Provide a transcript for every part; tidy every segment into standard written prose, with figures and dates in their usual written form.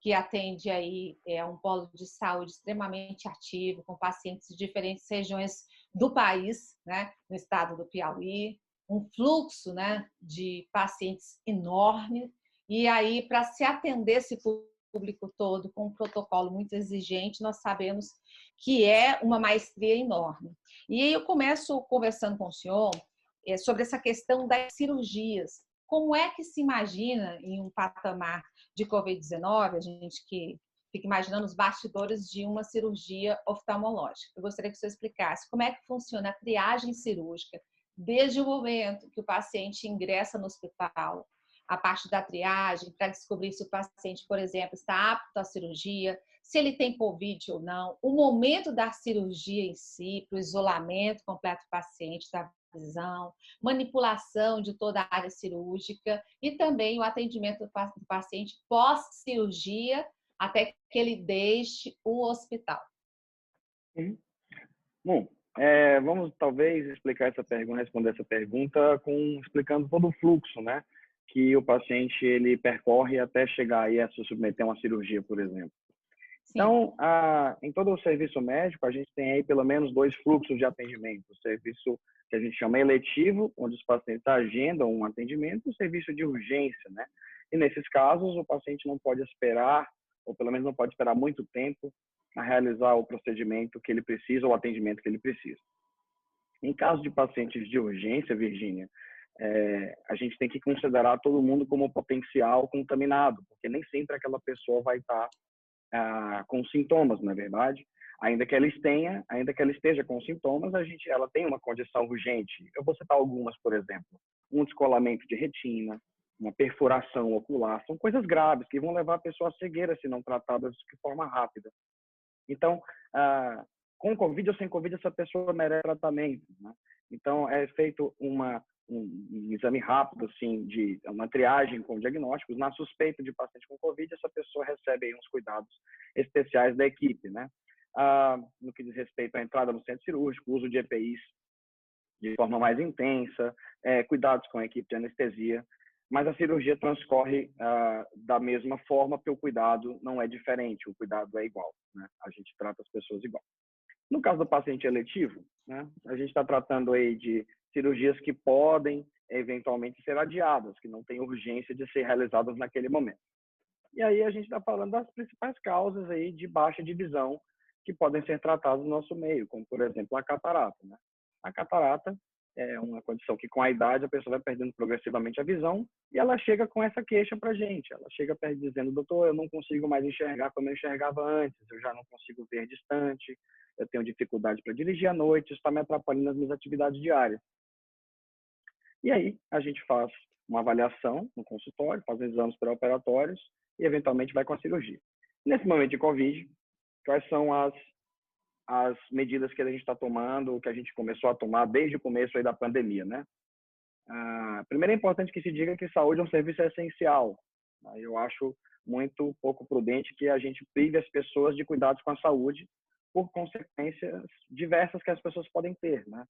que atende aí um polo de saúde extremamente ativo, com pacientes de diferentes regiões do país, né, no estado do Piauí, um fluxo, né, de pacientes enorme, e aí para se atender esse público todo com um protocolo muito exigente, nós sabemos que é uma maestria enorme. E aí eu começo conversando com o senhor sobre essa questão das cirurgias. Como é que se imagina em um patamar de Covid-19, a gente que fica imaginando os bastidores de uma cirurgia oftalmológica? Eu gostaria que você explicasse como é que funciona a triagem cirúrgica desde o momento que o paciente ingressa no hospital, a parte da triagem, para descobrir se o paciente, por exemplo, está apto à cirurgia, se ele tem Covid ou não, o momento da cirurgia em si, para o isolamento completo do paciente, da visão, manipulação de toda a área cirúrgica e também o atendimento do paciente pós-cirurgia até que ele deixe o hospital. Uhum. Bom, vamos talvez explicar essa pergunta, responder essa pergunta explicando todo o fluxo, né, que o paciente ele percorre até chegar aí a se submeter a uma cirurgia, por exemplo. Sim. Então, em todo o serviço médico, a gente tem aí pelo menos 2 fluxos de atendimento. O serviço que a gente chama eletivo, onde os pacientes agendam um atendimento, e o serviço de urgência, né? E nesses casos, o paciente não pode esperar, ou pelo menos não pode esperar muito tempo, a realizar o procedimento que ele precisa, ou o atendimento que ele precisa. Em caso de pacientes de urgência, Virgínia, a gente tem que considerar todo mundo como potencial contaminado, porque nem sempre aquela pessoa vai estar com sintomas, não é verdade? Ainda que ela esteja com sintomas, ela tem uma condição urgente. Eu vou citar algumas, por exemplo, um descolamento de retina, uma perfuração ocular, são coisas graves que vão levar a pessoa à cegueira se não tratadas de forma rápida. Então, com Covid ou sem Covid, essa pessoa merece tratamento, né? Então, é feito um exame rápido, assim, de uma triagem com diagnósticos. Na suspeita de paciente com Covid, essa pessoa recebe aí uns cuidados especiais da equipe, né? No que diz respeito à entrada no centro cirúrgico, uso de EPIs de forma mais intensa, cuidados com a equipe de anestesia, mas a cirurgia transcorre da mesma forma, porque o cuidado não é diferente, o cuidado é igual, né? A gente trata as pessoas igual. No caso do paciente eletivo, né, a gente está tratando aí de cirurgias que podem eventualmente ser adiadas, que não têm urgência de ser realizadas naquele momento. E aí a gente está falando das principais causas aí de baixa de visão que podem ser tratadas no nosso meio, como por exemplo a catarata, né? A catarata é uma condição que com a idade a pessoa vai perdendo progressivamente a visão e ela chega com essa queixa para a gente. Ela chega dizendo, doutor, eu não consigo mais enxergar como eu enxergava antes, eu já não consigo ver distante, eu tenho dificuldade para dirigir à noite, isso está me atrapalhando nas minhas atividades diárias. E aí a gente faz uma avaliação no consultório, faz exames pré-operatórios e eventualmente vai com a cirurgia. Nesse momento de Covid, quais são as medidas que a gente está tomando, que a gente começou a tomar desde o começo aí da pandemia, né? Primeiro é importante que se diga que saúde é um serviço essencial. Eu acho muito pouco prudente que a gente prive as pessoas de cuidados com a saúde por consequências diversas que as pessoas podem ter, né?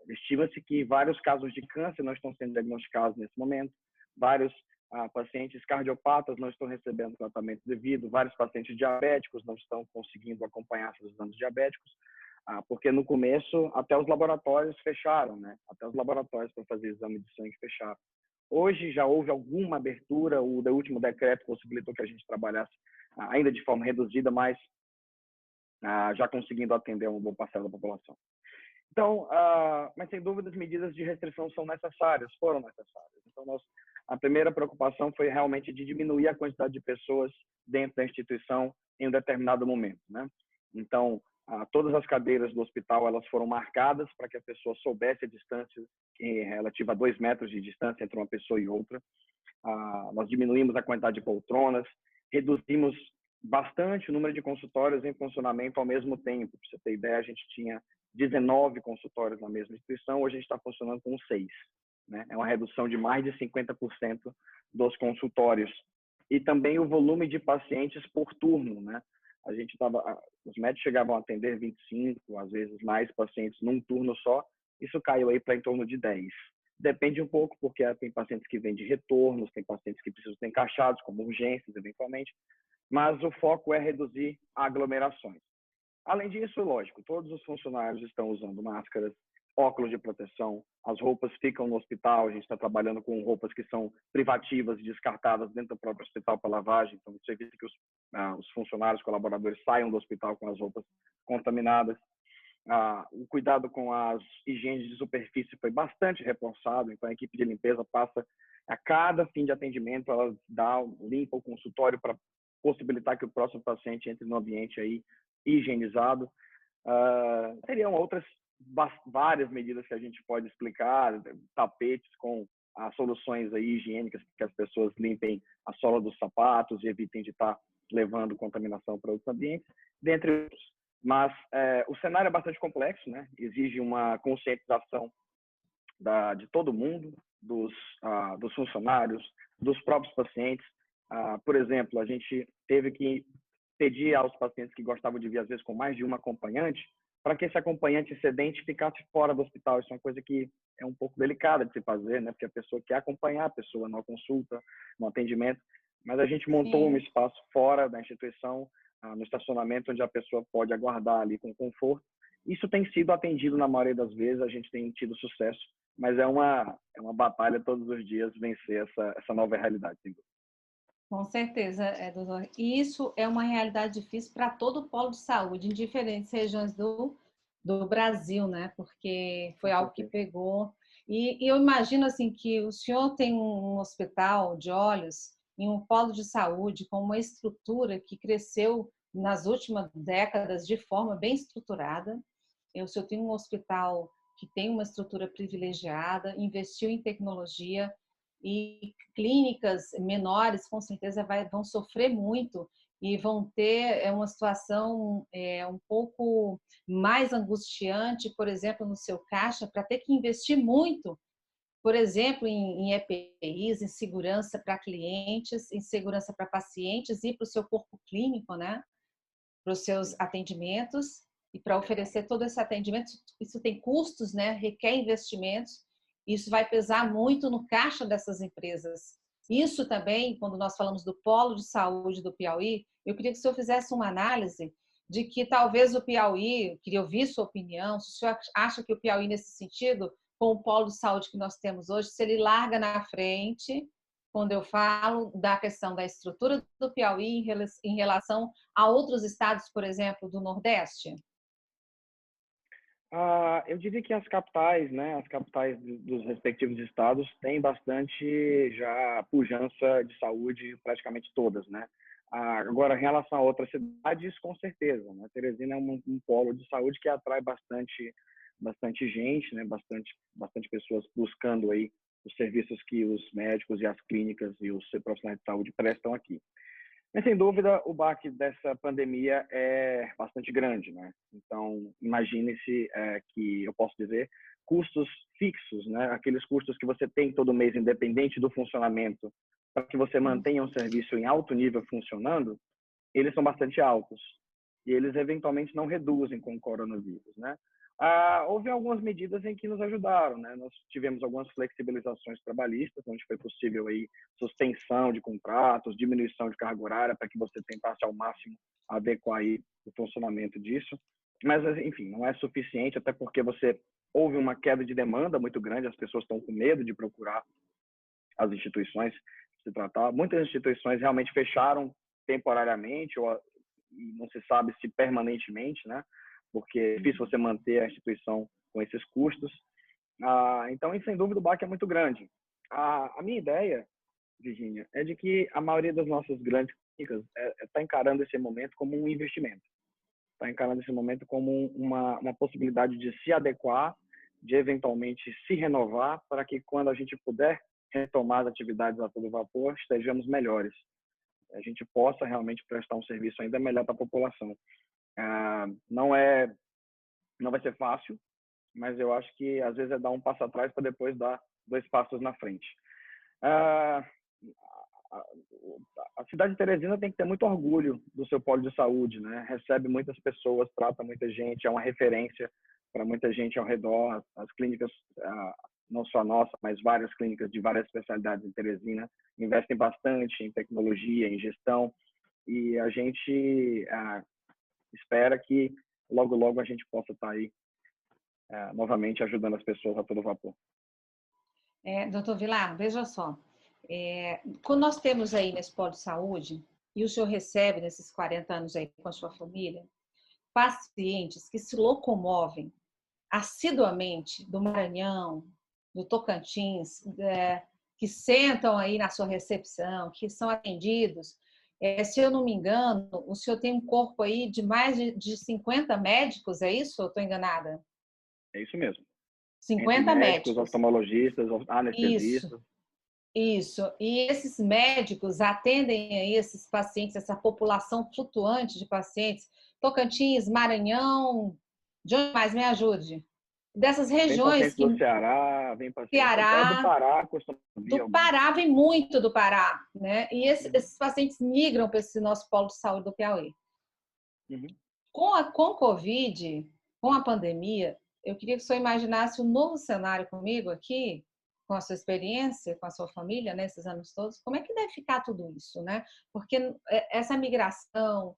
Estima-se que vários casos de câncer não estão sendo diagnosticados nesse momento, vários pacientes cardiopatas não estão recebendo tratamento devido, vários pacientes diabéticos não estão conseguindo acompanhar seus exames diabéticos, porque no começo até os laboratórios fecharam, né? Até os laboratórios para fazer exame de sangue fecharam. Hoje já houve alguma abertura, o último decreto possibilitou que a gente trabalhasse ainda de forma reduzida, mas já conseguindo atender uma boa parcela da população. Então, mas sem dúvida as medidas de restrição são necessárias, foram necessárias. Então, a primeira preocupação foi realmente de diminuir a quantidade de pessoas dentro da instituição em um determinado momento, né? Então, todas as cadeiras do hospital elas foram marcadas para que a pessoa soubesse a distância relativa a 2 metros de distância entre uma pessoa e outra. Nós diminuímos a quantidade de poltronas, reduzimos bastante o número de consultórios em funcionamento ao mesmo tempo. Para você ter ideia, a gente tinha 19 consultórios na mesma instituição, hoje a gente está funcionando com 6. Né? É uma redução de mais de 50% dos consultórios. E também o volume de pacientes por turno, né? Os médicos chegavam a atender 25, às vezes mais pacientes num turno só, isso caiu aí para em torno de 10. Depende um pouco, porque tem pacientes que vêm de retornos, tem pacientes que precisam ser encaixados como urgências, eventualmente, mas o foco é reduzir aglomerações. Além disso, lógico, todos os funcionários estão usando máscaras, óculos de proteção, as roupas ficam no hospital, a gente está trabalhando com roupas que são privativas e descartadas dentro do próprio hospital para lavagem, então isso evita que os funcionários, colaboradores saiam do hospital com as roupas contaminadas. O cuidado com as higienes de superfície foi bastante reforçado, então a equipe de limpeza passa a cada fim de atendimento, ela limpa o consultório para possibilitar que o próximo paciente entre no ambiente aí higienizado. Teriam outras várias medidas que a gente pode explicar, tapetes com as soluções aí higiênicas que as pessoas limpem a sola dos sapatos e evitem de estar levando contaminação para outros ambientes, dentre outros. Mas o cenário é bastante complexo, né? Exige uma conscientização de todo mundo, dos funcionários, dos próprios pacientes. Por exemplo, a gente teve que pedir aos pacientes que gostavam de vir, às vezes, com mais de uma acompanhante, para que esse acompanhante excedente ficasse fora do hospital. Isso é uma coisa que é um pouco delicada de se fazer, né? Porque a pessoa quer acompanhar a pessoa na consulta, no atendimento, mas a gente montou um espaço fora da instituição, no estacionamento, onde a pessoa pode aguardar ali com conforto. Isso tem sido atendido na maioria das vezes, a gente tem tido sucesso, mas é uma batalha todos os dias vencer essa nova realidade. Com certeza, doutor. E isso é uma realidade difícil para todo o polo de saúde, em diferentes regiões do Brasil, né? Porque foi algo que pegou. E eu imagino assim que o senhor tem um hospital de olhos em um polo de saúde com uma estrutura que cresceu nas últimas décadas de forma bem estruturada. O senhor tem um hospital que tem uma estrutura privilegiada, investiu em tecnologia, e clínicas menores com certeza vão sofrer muito e vão ter uma situação um pouco mais angustiante, por exemplo, no seu caixa, para ter que investir muito, por exemplo, em EPIs, em segurança para clientes, em segurança para pacientes e para o seu corpo clínico, né? Para os seus atendimentos e para oferecer todo esse atendimento, isso tem custos, né? Requer investimentos. Isso vai pesar muito no caixa dessas empresas. Isso também, quando nós falamos do polo de saúde do Piauí, eu queria que o senhor fizesse uma análise de que talvez o Piauí, eu queria ouvir sua opinião, se o senhor acha que o Piauí, nesse sentido, com o polo de saúde que nós temos hoje, se ele larga na frente, quando eu falo da questão da estrutura do Piauí em relação a outros estados, por exemplo, do Nordeste? Eu diria que as capitais, né, as capitais dos respectivos estados têm bastante já pujança de saúde, praticamente todas, né? Agora, em relação a outras cidades, com certeza, né? Teresina é um polo de saúde que atrai bastante gente, né? Bastante pessoas buscando aí os serviços que os médicos e as clínicas e os profissionais de saúde prestam aqui. Mas, sem dúvida, o baque dessa pandemia é bastante grande, né? Então, imagine-se que, eu posso dizer, custos fixos, né? Aqueles custos que você tem todo mês, independente do funcionamento, para que você mantenha um serviço em alto nível funcionando, eles são bastante altos. E eles, eventualmente, não reduzem com o coronavírus, né? Houve algumas medidas em que nos ajudaram, né? Nós tivemos algumas flexibilizações trabalhistas, onde foi possível aí suspensão de contratos, diminuição de carga horária, para que você tentasse ao máximo adequar aí o funcionamento disso. Mas, enfim, não é suficiente, até porque houve uma queda de demanda muito grande, as pessoas estão com medo de procurar as instituições se tratar. Muitas instituições realmente fecharam temporariamente, e não se sabe se permanentemente, né? Porque é difícil você manter a instituição com esses custos. Então, sem dúvida, o baque é muito grande. A minha ideia, Virginia, é de que a maioria das nossas grandes clínicas está encarando esse momento como um investimento. Está encarando esse momento como uma possibilidade de se adequar, de eventualmente se renovar, para que quando a gente puder retomar as atividades a todo vapor, estejamos melhores. A gente possa realmente prestar um serviço ainda melhor para a população. Não vai ser fácil, mas eu acho que às vezes é dar um passo atrás para depois dar 2 passos na frente. A cidade de Teresina tem que ter muito orgulho do seu polo de saúde, né? Recebe muitas pessoas, trata muita gente, é uma referência para muita gente ao redor. As clínicas, não só a nossa, mas várias clínicas de várias especialidades em Teresina, investem bastante em tecnologia, em gestão. e a gente espera que logo, logo a gente possa estar aí novamente ajudando as pessoas a todo vapor. Doutor Vilar, veja só, quando nós temos aí nesse polo de saúde, e o senhor recebe nesses 40 anos aí com a sua família, pacientes que se locomovem assiduamente do Maranhão, do Tocantins, que sentam aí na sua recepção, que são atendidos. Se eu não me engano, o senhor tem um corpo aí de mais de 50 médicos, é isso? Ou estou enganada? É isso mesmo. 50 Entre médicos, médicos. oftalmologistas, Isso, anestesistas. isso. E esses médicos atendem aí esses pacientes, essa população flutuante de pacientes, Tocantins, Maranhão, de onde mais? Me ajude. Dessas Vem regiões pacientes que do Ceará, vem pacientes até do Ceará, Pará, costuma vir do alguns. Pará, vem muito do Pará, né? E esses pacientes migram para esse nosso polo de saúde do Piauí. Uhum. Com a Covid, com a pandemia, eu queria que o senhor imaginasse um novo cenário comigo aqui, com a sua experiência, com a sua família, nesses anos todos, como é que deve ficar tudo isso, né? Porque essa migração,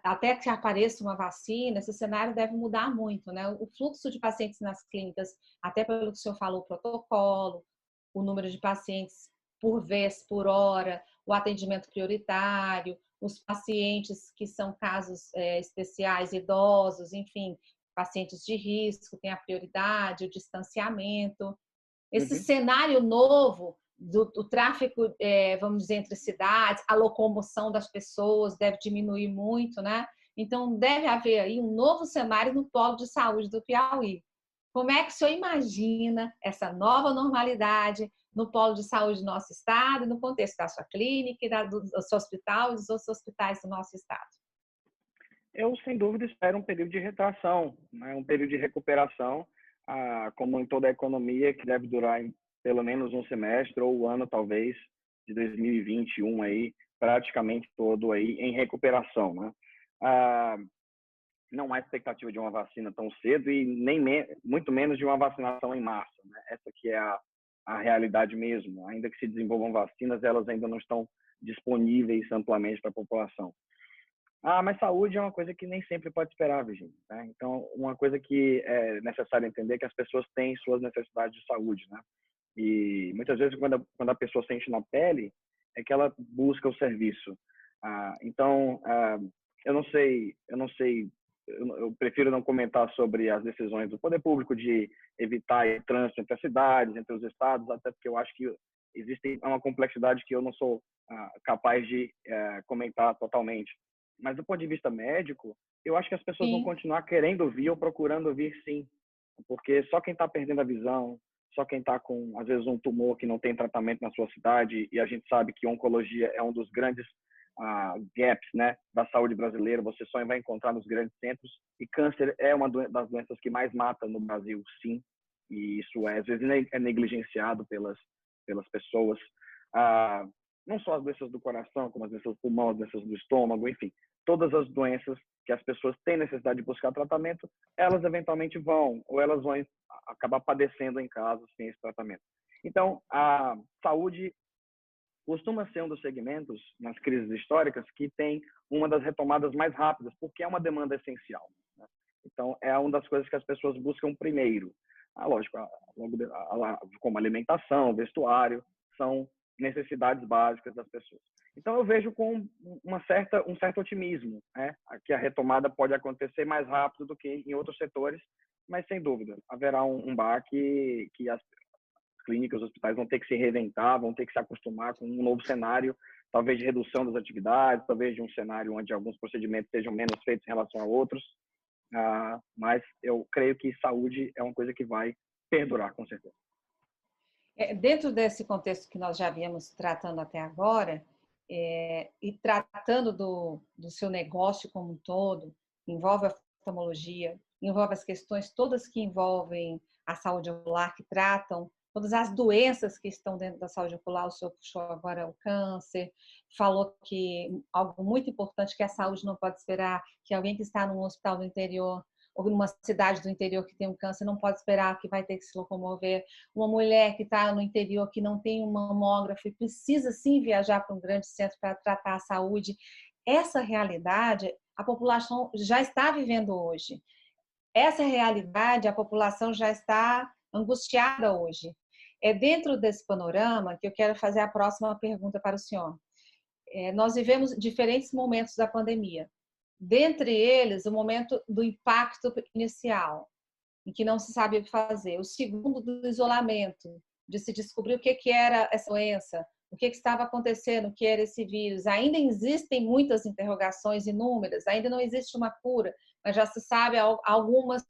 até que apareça uma vacina, esse cenário deve mudar muito, né? O fluxo de pacientes nas clínicas, até pelo que o senhor falou, o protocolo, o número de pacientes por vez, por hora, o atendimento prioritário, os pacientes que são casos especiais, idosos, enfim, pacientes de risco, tem a prioridade, o distanciamento. Esse cenário novo do tráfego, vamos dizer, entre cidades, a locomoção das pessoas deve diminuir muito, né? Então, deve haver aí um novo cenário no polo de saúde do Piauí. Como é que o senhor imagina essa nova normalidade no polo de saúde do nosso estado, no contexto da sua clínica, do seu hospital e dos outros hospitais do nosso estado? Eu, sem dúvida, espero um período de retração, né? Um período de recuperação, como em toda a economia, que deve durar pelo menos um semestre ou um ano, talvez, de 2021 aí, praticamente todo aí em recuperação, né? Não há expectativa de uma vacina tão cedo e muito menos de uma vacinação em massa, né? Essa que é a realidade mesmo. Ainda que se desenvolvam vacinas, elas ainda não estão disponíveis amplamente para a população. Mas saúde é uma coisa que nem sempre pode esperar, Virginia, né? Então, uma coisa que é necessário entender é que as pessoas têm suas necessidades de saúde, né? E muitas vezes, quando a pessoa sente na pele, é que ela busca o serviço. Então, eu prefiro não comentar sobre as decisões do poder público de evitar o trânsito entre as cidades, entre os estados, até porque eu acho que existe uma complexidade que eu não sou capaz de comentar totalmente. Mas do ponto de vista médico, eu acho que as pessoas vão Sim. continuar querendo vir ou procurando vir, sim, porque só quem está perdendo a visão, só quem está com, às vezes, um tumor que não tem tratamento na sua cidade, e a gente sabe que oncologia é um dos grandes gaps, né, da saúde brasileira, você só vai encontrar nos grandes centros, e câncer é uma das doenças que mais mata no Brasil, sim, e isso às vezes é negligenciado pelas pessoas. Não só as doenças do coração, como as doenças do pulmão, as doenças do estômago, enfim, todas as doenças que as pessoas têm necessidade de buscar tratamento, elas eventualmente vão, ou elas vão acabar padecendo em casa sem esse tratamento. Então, a saúde costuma ser um dos segmentos nas crises históricas que tem uma das retomadas mais rápidas, porque é uma demanda essencial, né? Então, é uma das coisas que as pessoas buscam primeiro. Lógico, como alimentação, vestuário, são necessidades básicas das pessoas. Então, eu vejo com um certo otimismo, né, que a retomada pode acontecer mais rápido do que em outros setores, mas, sem dúvida, haverá um baque que as clínicas, os hospitais vão ter que se reinventar, vão ter que se acostumar com um novo cenário, talvez de redução das atividades, talvez de um cenário onde alguns procedimentos sejam menos feitos em relação a outros, mas eu creio que saúde é uma coisa que vai perdurar, com certeza. Dentro desse contexto que nós já viemos tratando até agora, e tratando do seu negócio como um todo, envolve a oftalmologia, envolve as questões todas que envolvem a saúde ocular, que tratam todas as doenças que estão dentro da saúde ocular. O senhor puxou agora o câncer, falou que algo muito importante, que a saúde não pode esperar, que alguém que está num hospital do interior ou numa cidade do interior que tem um câncer não pode esperar, que vai ter que se locomover. Uma mulher que está no interior, que não tem um mamógrafo e precisa sim viajar para um grande centro para tratar a saúde, essa realidade a população já está vivendo hoje. Essa realidade a população já está angustiada hoje. É dentro desse panorama que eu quero fazer a próxima pergunta para o senhor. Nós vivemos diferentes momentos da pandemia. Dentre eles, o momento do impacto inicial, em que não se sabe o que fazer. O segundo, do isolamento, de se descobrir o que era essa doença, o que estava acontecendo, o que era esse vírus. Ainda existem muitas interrogações inúmeras, ainda não existe uma cura, mas já se sabe algumas,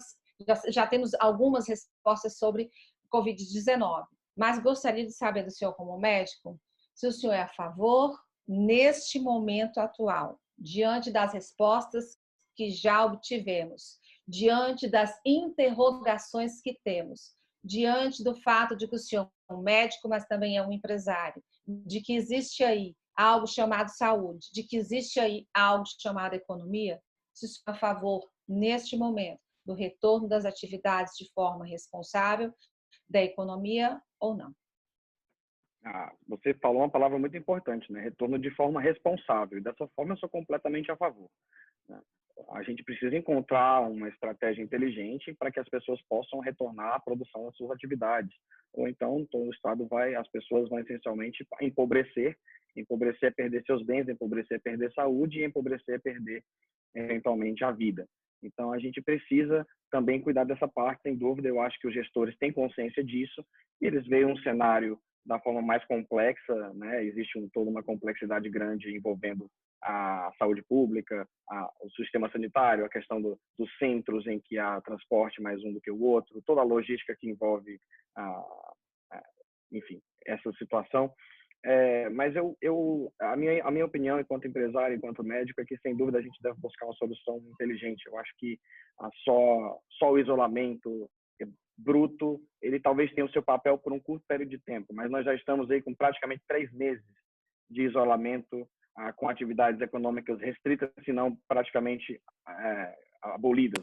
já temos algumas respostas sobre Covid-19. Mas gostaria de saber do senhor, como médico, se o senhor é a favor, neste momento atual, diante das respostas que já obtivemos, diante das interrogações que temos, diante do fato de que o senhor é um médico, mas também é um empresário, de que existe aí algo chamado saúde, de que existe aí algo chamado economia, se o senhor é a favor, neste momento, do retorno das atividades de forma responsável, da economia ou não? Você falou uma palavra muito importante, né? Retorno de forma responsável. Dessa forma, eu sou completamente a favor, né? A gente precisa encontrar uma estratégia inteligente para que as pessoas possam retornar à produção das suas atividades. Ou então, todo o Estado as pessoas vão essencialmente empobrecer. Empobrecer é perder seus bens, empobrecer é perder saúde e empobrecer é perder, eventualmente, a vida. Então, a gente precisa também cuidar dessa parte, sem dúvida. Eu acho que os gestores têm consciência disso e eles veem um cenário da forma mais complexa, né? Existe toda uma complexidade grande envolvendo a saúde pública, o sistema sanitário, a questão dos centros em que há transporte mais um do que o outro, toda a logística que envolve, enfim, essa situação. Mas a minha opinião, enquanto empresário, enquanto médico, é que, sem dúvida, a gente deve buscar uma solução inteligente. Eu acho que só o isolamento bruto, ele talvez tenha o seu papel por um curto período de tempo, mas nós já estamos aí com praticamente 3 meses de isolamento, com atividades econômicas restritas, se não praticamente abolidas,